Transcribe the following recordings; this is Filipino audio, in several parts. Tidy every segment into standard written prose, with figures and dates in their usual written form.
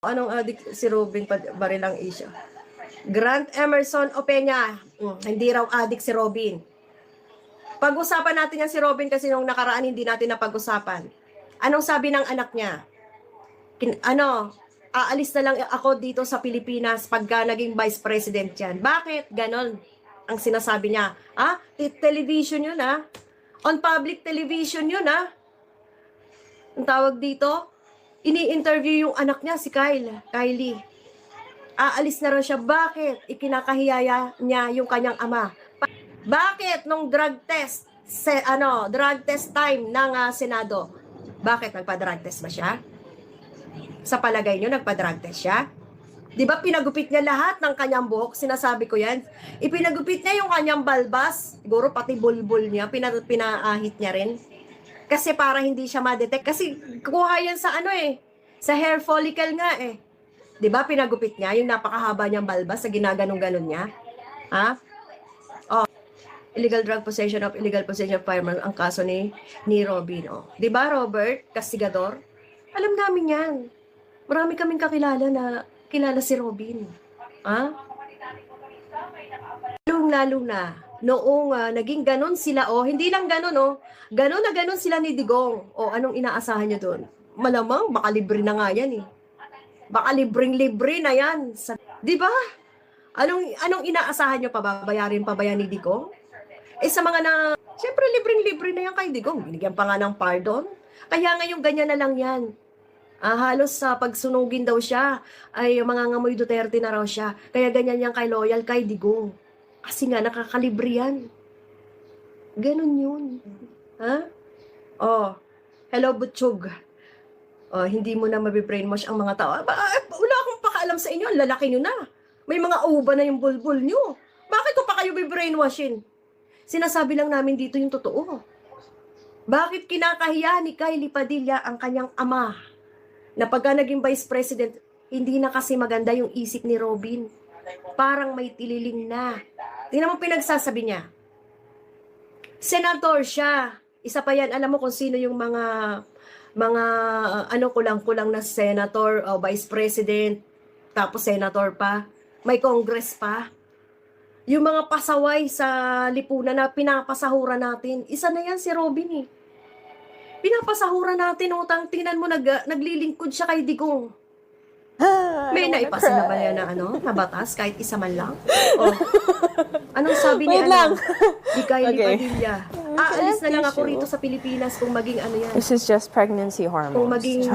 Anong adik si Robin Barilang Asia? Grant Emerson Opeña, hindi raw adik si Robin. Pag-usapan natin yan si Robin kasi nung nakaraan hindi natin napag-usapan. Anong sabi ng anak niya? Aalis na lang ako dito sa Pilipinas pagka naging vice president yan. Bakit? Ganon ang sinasabi niya. Television yun On public television yun Ang tawag dito, ini-interview yung anak niya, si Kylie. Aalis na raw siya. Bakit? Ikinakahiyaya niya yung kanyang ama. Bakit? Nung drug test time ng Senado, bakit? Nagpa-drug test ba siya? Sa palagay niyo, nagpa-drug test siya? Di ba pinagupit niya lahat ng kanyang buhok? Sinasabi ko yan. Ipinagupit niya yung kanyang balbas. Siguro pati bulbul niya, pinaahit niya rin. Kasi para hindi siya ma-detect. Kasi kuha yan sa sa hair follicle nga Di ba pinagupit niya yung napakahaba niyang balbas sa ginaganong-ganon niya? Illegal drug possession of firearms ang kaso ni Robin. Di ba Robert Castigador? Alam namin yan. Marami kaming kakilala na kilala si Robin. Lalo na noong naging ganon sila hindi lang ganon ganon na ganon sila ni Digong. Anong inaasahan nyo doon? Malamang baka libre na nga yan baka libreng-libre na yan. Di ba? Anong inaasahan nyo? Babayarin pa ba yan ni Digong? Sa mga siyempre libreng-libre na yan kay Digong. Binigyan pa nga ng pardon. Kaya ngayon ganyan na lang yan. Halos sa pagsunugin daw siya ay mangangamoy Duterte na raw siya. Kaya ganyan yan loyal kay Digong. Kasi nga nakakalibre yan. Ganon yun. Hello Butchog. Hindi mo na mabibrainwash ang mga tao. Wala akong pakaalam sa inyo. Lalaki nyo na. May mga uba na yung bulbul nyo. Bakit ko pa kayo bibrainwashin? Sinasabi lang namin dito yung totoo. Bakit kinakahiya ni Kylie Padilla ang kanyang ama? Na pagka naging vice president, hindi na kasi maganda yung isip ni Robin. Parang may tililing na. Tingnan mo pinagsasabi niya. Senator siya. Isa pa yan, alam mo kung sino yung mga kulang-kulang na senator o vice president, tapos senator pa, may congress pa. Yung mga pasaway sa lipunan na pinapasahura natin, isa na yan si Robin Pinapasahura natin, tingnan mo, naglilingkod siya kay Digong. May naipasa na ba yan na batas, kahit isa man lang? Anong sabi ni di Kylie Padilla? Aalis na lang ako rito sa Pilipinas kung maging yan. This is just pregnancy hormones. Kung maging,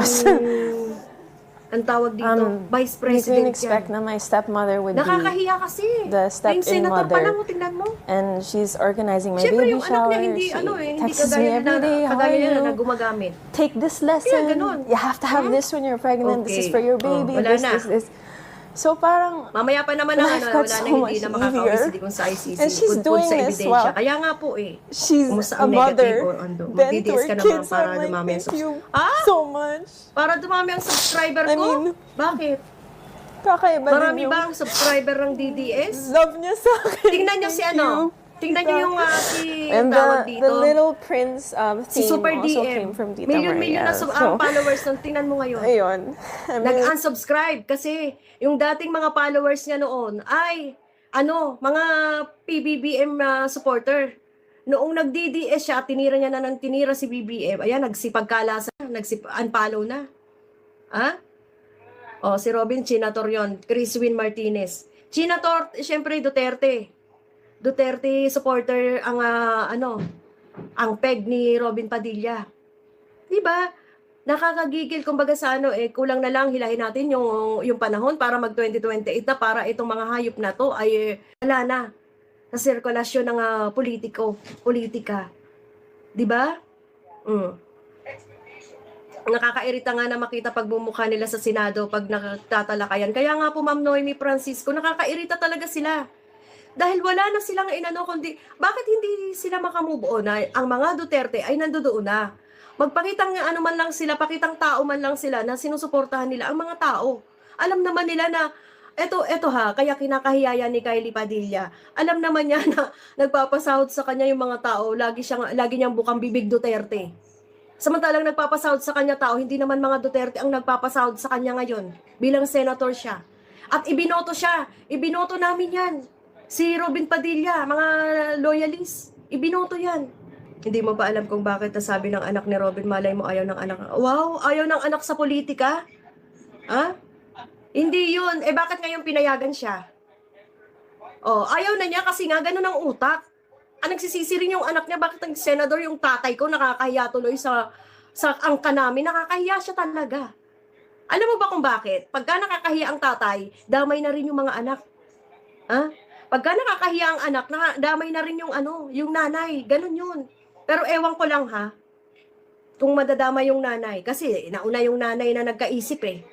ang tawag dito, vice president you can expect na my stepmother would nakakahiya kasi. The senator pa step-in-mother. lang, tingnan mo. And she's organizing my Siyempre, baby yung shower. anak niya hindi Texts me every day. How are kagaya na you? gumagamit. Take this lesson. Ganun. You have to have this when you're pregnant. This is for your baby. Wala This, na. this. So parang, Mamaya pa naman life got wala so na, hindi much na makaka-OCD easier. kung sa ICC. And she's Pud doing sa this ebidensya. while Kaya nga po she's kumusta a ang negative mother. Then to Then to magdidiis her ka naman kids, para I'm like, dumami ang thank you Ah! so much. Para dumami ang subscriber ko? I mean, Bakit? Kakaiba din Marami yung ba ang subscriber ng DDS? love niya sa akin. Tingnan niyo si Thank you. Tingnan niyo yung si And tawag the dito. little prince Si theme Super also DM. came from Tita Milyon-milyon na Maria. So, followers nun. Tingnan mo ngayon. ayun. I mean, Nag-unsubscribe kasi yung dating mga followers niya noon ay mga PBBM supporter. Noong nag-DDS siya, tinira si BBM. Ayan, nagsipagkalasa, unfollow na. Si Robin Chinator yun. Chris Win Martinez. Chinator, syempre Duterte supporter ang peg ni Robin Padilla. 'Di ba? Nakakagigil kumbaga sa kulang na lang hilahin natin yung panahon para mag 2028 na para itong mga hayop na to ay wala na sa sirkulasyon ng politika. 'Di ba? Nakakairita nga na makita pagbumukha nila sa Senado pag nagtatalakayan. Kaya nga po Ma'am Noemi Francisco, nakakairita talaga sila. Dahil wala na silang kundi bakit hindi sila makamove on na ang mga Duterte ay nandoon na. Magpakitang man lang sila, pakitang tao man lang sila na sinusuportahan nila ang mga tao. Alam naman nila na eto kaya kinakahiyaya ni Kylie Padilla. Alam naman niya na nagpapasahod sa kanya yung mga tao, lagi niyang bukang bibig Duterte. Samantalang nagpapasahod sa kanya tao, hindi naman mga Duterte ang nagpapasahod sa kanya ngayon bilang senator siya. At ibinoto siya. Ibinoto namin yan. Si Robin Padilla, mga loyalist. Ibinoto yan. Hindi mo ba alam kung bakit nasabi ng anak ni Robin, malay mo ayaw ng anak. Wow, ayaw ng anak sa politika? Ha? Hindi yun. Eh bakit ngayon pinayagan siya? Oh, ayaw na niya kasi nga ganun ang utak. Nagsisisi rin yung anak niya, bakit ang senador, yung tatay ko, nakakahiya tuloy sa angka namin, nakakahiya siya talaga. Alam mo ba kung bakit? Pagka nakakahiya ang tatay, damay na rin yung mga anak. Ha? Pagka nakakahiya ang anak, damay na rin yung nanay. Ganun yun. Pero ewan ko lang ha, kung madadama yung nanay. Kasi nauna yung nanay na nagkaisip eh.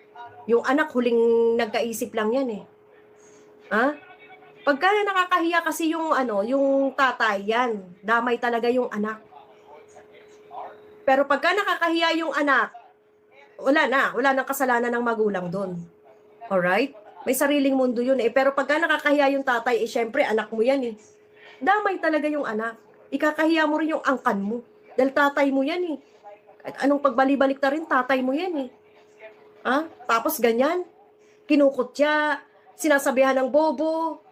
Yung anak, huling nagkaisip lang yan eh. Ha? Pagka nakakahiya kasi yung tatay, yan, damay talaga yung anak. Pero pagka nakakahiya yung anak, wala nang kasalanan ng magulang doon. Alright? May sariling mundo yun eh. Pero pagka nakakahiya yung tatay, eh syempre, anak mo yan eh. Damay talaga yung anak. Ikakahiya mo rin yung angkan mo. Dahil tatay mo yan eh. At anong pagbalik na rin, tatay mo yan eh. Ha? Tapos ganyan, kinukutya, sinasabihan ng bobo.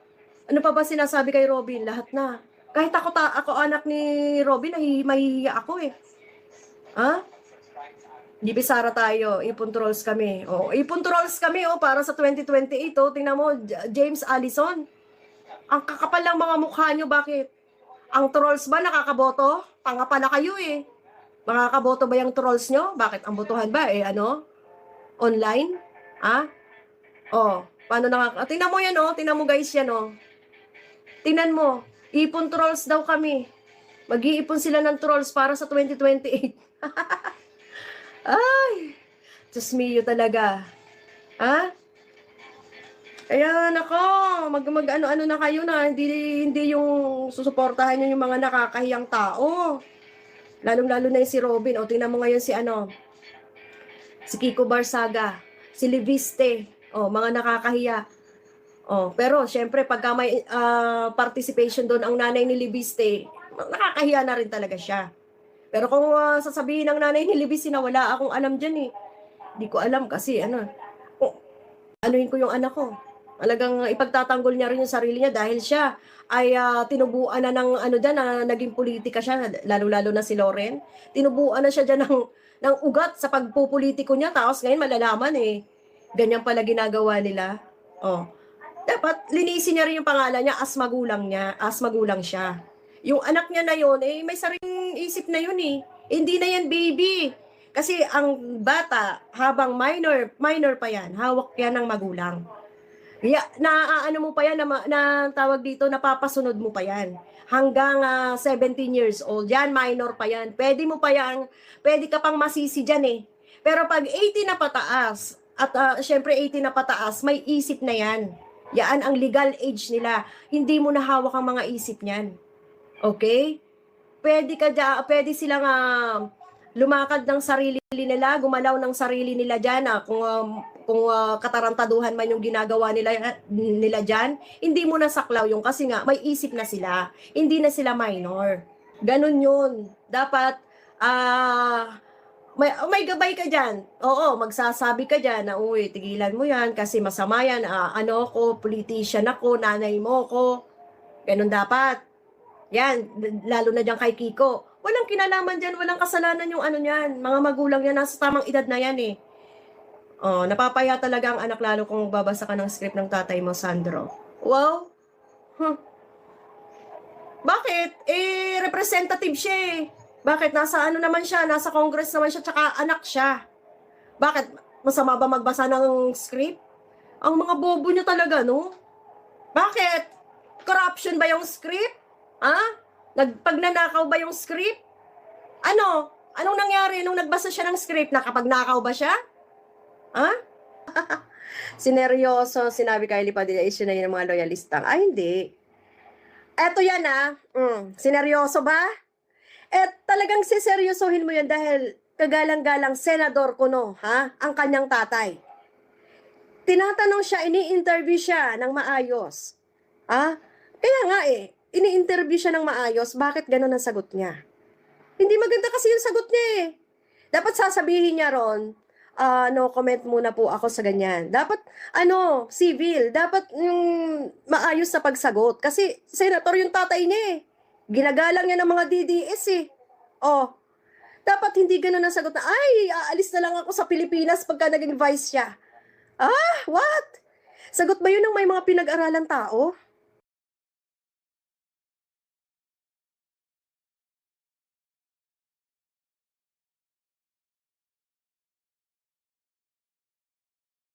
Ano pa ba sinasabi kay Robin? Lahat na. Kahit ako anak ni Robin, mahihiya ako eh. Ha? Di Bisara tayo, ipon trolls kami. Oh, ipon trolls kami para sa 2028 oh. Tingnan mo, James Allison. Ang kakapal lang mga mukha nyo, bakit? Ang trolls ba nakakaboto? Tanga pala kayo eh. Makakaboto ba yung trolls nyo? Bakit? Ang botohan ba online? Ha? Oh, paano tingnan mo yan oh, tingnan mo guys yan oh. Tingnan mo, ipon trolls daw kami. Mag-iipon sila ng trolls para sa 2028. Ay, Diyos mio talaga. Ha? Kaya nako, ano-ano na kayo na hindi yung susuportahan nyo yung mga nakakahiyang tao. Lalong-lalo na yung si Robin. O, tingnan mo ngayon si Kiko Barsaga, si Leviste. O, mga nakakahiya. Oh, pero syempre pagka may participation doon ang nanay ni Libiste, nakakahiya na rin talaga siya. Pero kung sasabihin ng nanay ni Libiste na wala akong alam diyan eh. Hindi ko alam kasi anuhin ko yung anak ko. Talagang ipagtatanggol niya rin yung sarili niya dahil siya ay tinubuan na ng na naging politika siya, lalo-lalo na si Loren. Tinubuan na siya diyan ng ugat sa pagpupolitiko niya, tapos ngayon malalaman eh. Ganyan pala ginagawa nila. Oh. Dapat linisin niya rin yung pangalan niya as magulang siya. Yung anak niya na yun, may sariling isip na yun eh. Hindi na yan baby. Kasi ang bata, habang minor pa yan, hawak yan ng magulang. Kaya, ano mo pa yan, na tawag dito, napapasunod mo pa yan. Hanggang 17 years old, yan, minor pa yan. Pwede ka pang masisi dyan eh. Pero pag 18 na pataas, at syempre 18 na pataas, may isip na yan. Yan ang legal age nila. Hindi mo na hawak ang mga isip niyan. Okay? Pwede silang lumakad ng sarili nila, gumalaw ng sarili nila diyan kung katarantaduhan man yung ginagawa nila diyan. Hindi mo na saklaw yung kasi nga may isip na sila. Hindi na sila minor. Ganun 'yun. Dapat may gabay ka dyan. Oo, magsasabi ka dyan na, uy, tigilan mo yan kasi masama yan. Politician ako, nanay mo ko. Ganun dapat. Yan, lalo na dyan kay Kiko. Walang kinalaman dyan, walang kasalanan yung niyan. Mga magulang yan, nasa tamang edad na yan eh. Oh, napapaya talaga ang anak lalo kung babasa ka ng script ng tatay mo, Sandro. Wow. Bakit? Representative siya eh. Bakit? Nasa naman siya, nasa Congress naman siya, tsaka anak siya. Bakit? Masama ba magbasa ng script? Ang mga bobo niyo talaga, no? Bakit? Corruption ba yung script? Pagnanakaw ba yung script? Anong nangyari nung nagbasa siya ng script? Nakapagnakaw ba siya? Sineryoso, sinabi kay Lipadilla, issue na yun ng mga loyalistang. Hindi. Eto yan sineryoso ba? Talagang siseryosohin mo yan dahil kagalang-galang senador kuno, ang kanyang tatay. Tinatanong siya, ini-interview siya ng maayos. Kaya nga ini-interview siya ng maayos, bakit ganun ang sagot niya? Hindi maganda kasi yung sagot niya eh. Dapat sasabihin niya ron, no comment muna po ako sa ganyan. Dapat, civil. Dapat yung maayos sa pagsagot. Kasi, senator yung tatay niya eh. Ginagalang niya ng mga DDS eh. Oh, dapat hindi ganun ang sagot na, ay, aalis na lang ako sa Pilipinas pagka naging vice siya. Ah, what? Sagot ba yun ng may mga pinag-aralan tao?